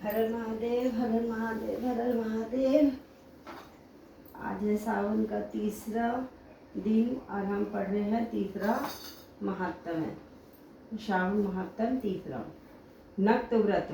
हर महादेव, हर महादेव, हर महादेव। आज है सावन का तीसरा दिन और हम पढ़ रहे हैं तीसरा महात्म है। श्रावण महात्म तीसरा। नक्त व्रत।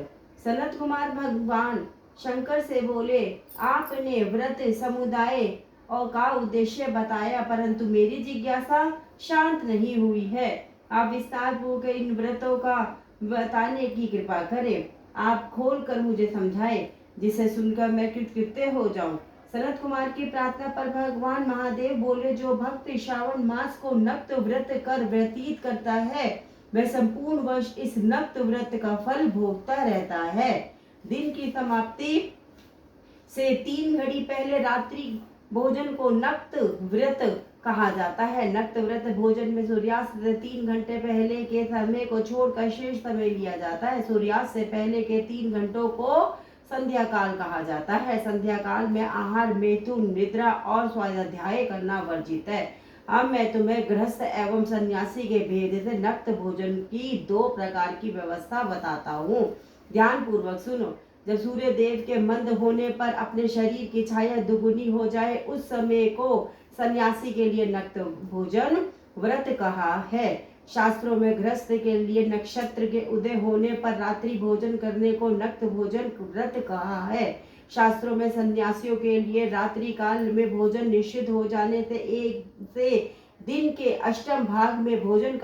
सनत कुमार भगवान शंकर से बोले, आपने व्रत समुदाय और का उद्देश्य बताया, परंतु मेरी जिज्ञासा शांत नहीं हुई है। आप विस्तार पूर्वक इन व्रतों का बताने की कृपा करें। आप खोल कर मुझे समझाए, जिसे सुनकर मैं कृतकृत्य हो जाऊं। सनत कुमार की प्रार्थना पर भगवान महादेव बोले, जो भक्त श्रावण मास को नक्त व्रत कर व्यतीत करता है, वह संपूर्ण वर्ष इस नक्त व्रत का फल भोगता रहता है। दिन की समाप्ति से 3 घड़ी पहले रात्रि भोजन को नक्त व्रत कहा जाता है। नक्त व्रत भोजन में सूर्यास्त से 3 घंटे पहले के समय को छोड़कर शेष समय लिया जाता है। सूर्यास्त से पहले के 3 घंटों को संध्या काल कहा जाता है। संध्या काल में आहार, मैथुन, निद्रा और स्वाध्याय करना वर्जित है। अब मैं तुम्हें गृहस्थ एवं सन्यासी के भेद से नक्त भोजन की 2 प्रकार की व्यवस्था बताता हूँ। ध्यान पूर्वक सुनो। जब सूर्य देव के मंद होने पर अपने शरीर की छाया दुगुनी हो जाए, उस समय को सन्यासी के लिए नक्त भोजन व्रत कहा है। शास्त्रों में गृहस्थ के लिए नक्षत्र के उदय होने पर रात्रि भोजन करने को नक्त भोजन व्रत कहा है। शास्त्रों में सन्यासियों के लिए रात्रि काल में भोजन निषिद्ध हो जाने से दिन के अष्टम भाग में भोजन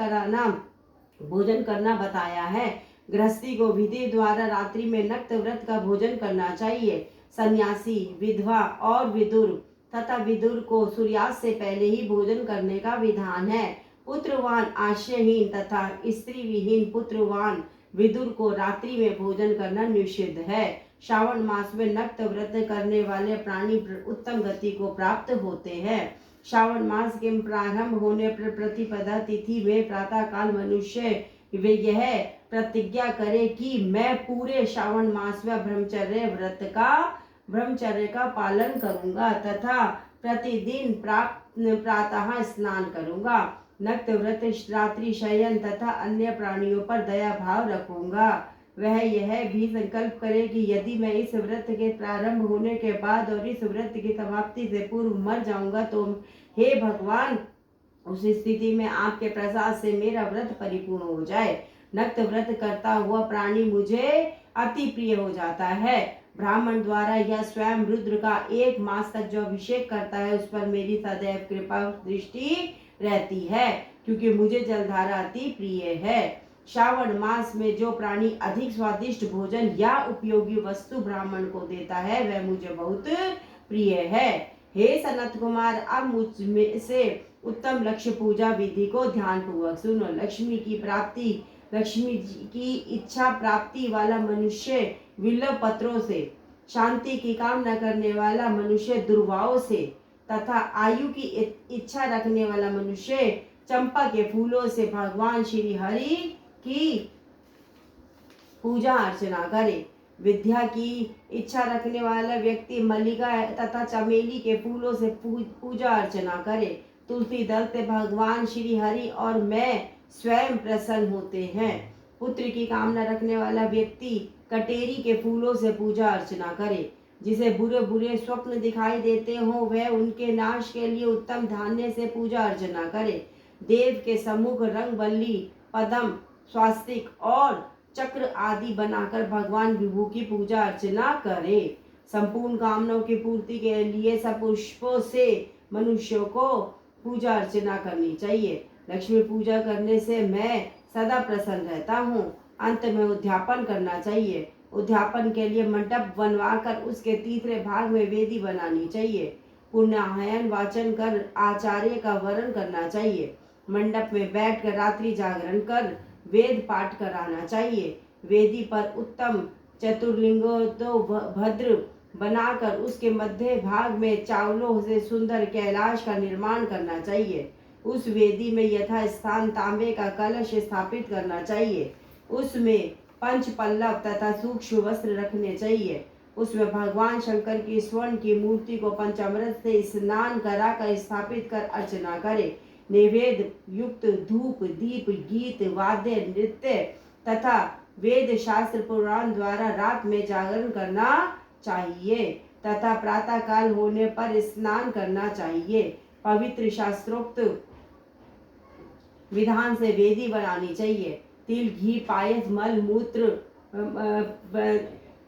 करना बताया है। गृहस्थी को विधि द्वारा रात्रि में नक्त व्रत का भोजन करना चाहिए। सन्यासी, विधवा और विदुर तथा विदुर को सूर्यास्त से पहले ही भोजन करने का विधान है। पुत्रवान आश्रयहीन तथा स्त्री विहीन पुत्रवान विदुर को रात्रि में भोजन करना निषिद्ध है। श्रावण मास में नक्त व्रत करने वाले प्राणी उत्तम गति को प्राप्त होते हैं। श्रावण मास के प्रारंभ होने पर प्रतिपदा तिथि में प्रातः काल मनुष्य वे यह प्रतिज्ञा करे कि मैं पूरे श्रावण मास में ब्रह्मचर्य का पालन करूंगा तथा प्रतिदिन प्रातः स्नान करूंगा। नक्त व्रत रात्रि शयन तथा अन्य प्राणियों पर दया भाव रखूंगा। वह यह भी संकल्प करे कि यदि मैं इस व्रत के प्रारंभ होने के बाद और इस व्रत की समाप्ति से पूर्व मर जाऊंगा, तो हे भगवान, उस स्थिति में आपके प्रसाद से मेरा व्रत परिपूर्ण हो जाए। नक्त व्रत करता हुआ प्राणी मुझे अति प्रिय हो जाता है। ब्राह्मण द्वारा या स्वयं रुद्र का 1 मास तक जो अभिषेक करता है, उस पर मेरी सदैव कृपा दृष्टि रहती है, क्योंकि मुझे जलधारा अति प्रिय है। श्रावण मास में जो प्राणी अधिक स्वादिष्ट भोजन या उपयोगी वस्तु ब्राह्मण को देता है, वह मुझे बहुत प्रिय है। हे सनत कुमार, अब मुझ में से उत्तम लक्ष्य पूजा विधि को ध्यान पूर्वक सुनो। लक्ष्मी की इच्छा प्राप्ति वाला मनुष्य विल्व पत्रों से, शांति की कामना करने वाला मनुष्य दुर्वाओं से तथा आयु की इच्छा रखने वाला मनुष्य चंपा के फूलों से भगवान श्री हरि की पूजा अर्चना करे। विद्या की इच्छा रखने वाला व्यक्ति मल्लिका तथा चमेली के फूलों से पूजा अर्चना करे। तुलसी दल से भगवान श्री हरि और मैं स्वयं प्रसन्न होते हैं। पुत्र की कामना रखने वाला व्यक्ति कटेरी के फूलों से पूजा अर्चना करे। जिसे बुरे बुरे स्वप्न दिखाई देते हो, वह उनके नाश के लिए उत्तम धान्य से पूजा अर्चना करे। देव के सम्मुख रंगवल्ली, पद्म, स्वास्तिक और चक्र आदि बनाकर भगवान विभु की पूजा अर्चना करे। संपूर्ण कामनाओं की पूर्ति के लिए सब पुष्पों से मनुष्यों को पूजा अर्चना करनी चाहिए। लक्ष्मी पूजा करने से मैं सदा प्रसन्न रहता हूँ। अंत में उद्यापन करना चाहिए। उद्यापन के लिए मंडप बनवाकर उसके तीसरे भाग में वेदी बनानी चाहिए। पुण्याहयन वाचन कर आचार्य का वरण करना चाहिए। मंडप में बैठकर रात्रि जागरण कर वेद पाठ कराना चाहिए। वेदी पर उत्तम चतुर्लिंगो तो भद्र बनाकर उसके मध्य भाग में चावलों से सुंदर कैलाश का निर्माण करना चाहिए। उस वेदी में यथा स्थान तांबे का कलश स्थापित करना चाहिए। उसमें पंच पल्लव तथा सूक्ष्म वस्त्र रखने चाहिए। उसमें भगवान शंकर की स्वर्ण की मूर्ति को पंचामृत से स्नान कराकर स्थापित कर अर्चना करे। नैवेद्य युक्त धूप, दीप, गीत, वाद्य, नृत्य तथा वेद शास्त्र पुराण द्वारा रात में जागरण करना चाहिए तथा प्रातः काल होने पर स्नान करना चाहिए। पवित्र शास्त्रोक्त विधान से वेदी बनानी चाहिए। तिल घी पायस मल मूत्र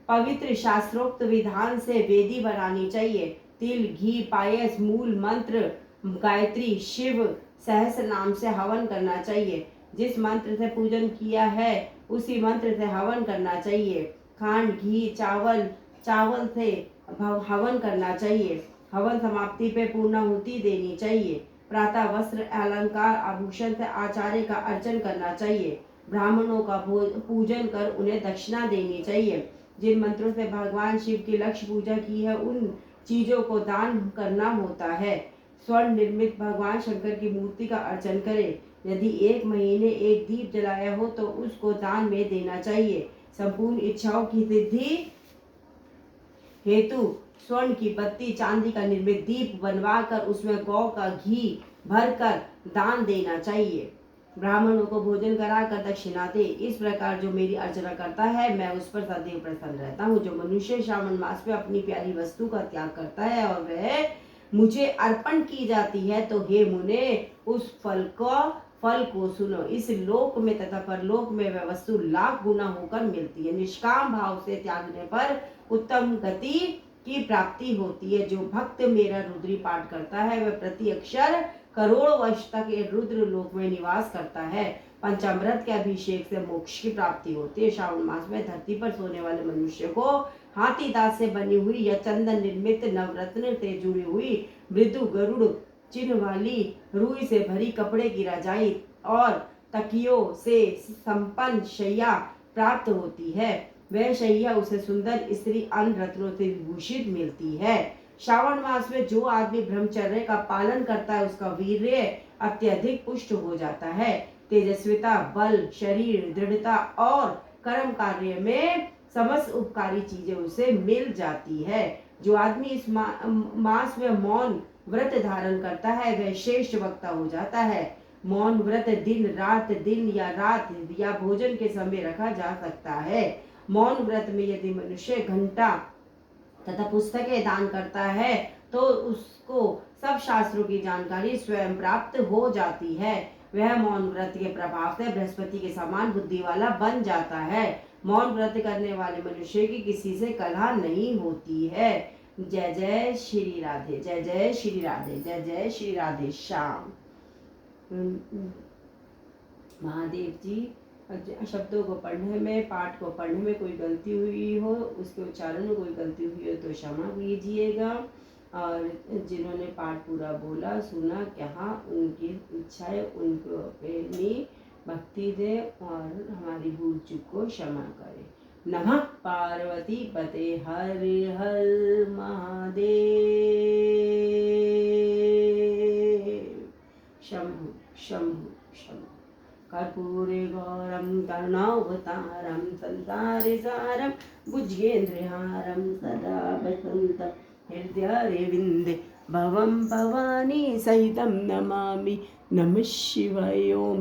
पवित्र शास्त्रोक्त विधान से वेदी बनानी चाहिए। तिल घी पायस मूल मंत्र गायत्री शिव सहस्र नाम से हवन करना चाहिए। जिस मंत्र से पूजन किया है उसी मंत्र से हवन करना चाहिए। खांड घी चावल से हवन करना चाहिए। हवन समाप्ति पे पूर्णाहुति देनी चाहिए। प्रातः वस्त्र अलंकार आभूषण से आचार्य का अर्चन करना चाहिए। ब्राह्मणों का पूजन कर उन्हें दक्षिणा देनी चाहिए। जिन मंत्रों से भगवान शिव की लक्ष्य पूजा की है उन चीजों को दान करना होता है। स्वर्ण निर्मित भगवान शंकर की मूर्ति का अर्चन करें। यदि 1 महीने एक दीप जलाया हो तो उसको दान में देना चाहिए। संपूर्ण इच्छाओं की सिद्धि हेतु स्वर्ण की बत्ती चांदी का निर्मित दीप बनवाकर उसमें गौ का घी भरकर दान देना चाहिए। ब्राह्मणों को भोजन कराकर दक्षिणा दे। इस प्रकार जो मेरी अर्चना करता है मैं उस पर सदैव प्रसन्न रहता हूँ। जो मनुष्य श्रावण मास में अपनी प्यारी वस्तु का त्याग करता है और वह मुझे अर्पण की जाती है तो हे मुने उस फल को सुनो। इस लोक में तथा परलोक में वह वस्तु लाख गुना होकर मिलती है। निष्काम भाव से त्यागने पर उत्तम गति की प्राप्ति होती है। जो भक्त मेरा रुद्री पाठ करता है वह प्रति अक्षर करोड़ वर्ष तक रुद्र लोक में निवास करता है। पंचामृत के अभिषेक से मोक्ष की प्राप्ति होती है। श्रावण मास में धरती पर सोने वाले मनुष्य को हाथी दांत से बनी हुई या चंदन निर्मित नवरत्न से जुड़ी हुई मृदु गरुड़ चिन्ह वाली रुई से भरी कपड़े की रजाई और तकियों से संपन्न शैया प्राप्त होती है। वह शैया उसे सुंदर स्त्री अन्य रत्नों से विभूषित मिलती है। श्रावण मास में जो आदमी ब्रह्मचर्य का पालन करता है उसका वीर्य अत्यधिक पुष्ट हो जाता है। तेजस्विता बल शरीर दृढ़ता और कर्म कार्य में समस्त उपकारी चीजें उसे मिल जाती है। जो आदमी इस मास में मौन व्रत धारण करता है वह श्रेष्ठ वक्ता हो जाता है। मौन व्रत दिन या रात या भोजन के समय रखा जा सकता है। मौन व्रत में यदि मनुष्य घंटा तथा पुस्तकें दान करता है तो उसको सब शास्त्रों की जानकारी स्वयं प्राप्त हो जाती है। वह मौन व्रत के प्रभाव से बृहस्पति के समान बुद्धि वाला बन जाता है। मौन व्रत करने वाले मनुष्य की किसी से कलह नहीं होती है। जय जय श्री राधे, जय जय श्री राधे, जय जय श्री राधे श्याम। महादेव जी शब्दों को पढ़ने में पाठ को पढ़ने में कोई गलती हुई हो उसके उच्चारण में कोई गलती हुई हो तो क्षमा कीजिएगा। और जिन्होंने पाठ पूरा बोला सुना कहा उनकी इच्छा है उनको अपनी भक्ति दे और हमारी भूल चूक को क्षमा करे। नमः पार्वती पते हर हर महादेव। शंभु शंभु शंभु। कर्पूरे गौरम करुणावतारम संसारे सारम भुजगेन्द्रहारम सदा वसंतं हृदयारविन्दे भवं भवानी सहितं नमामि। नमः शिवाय। ओम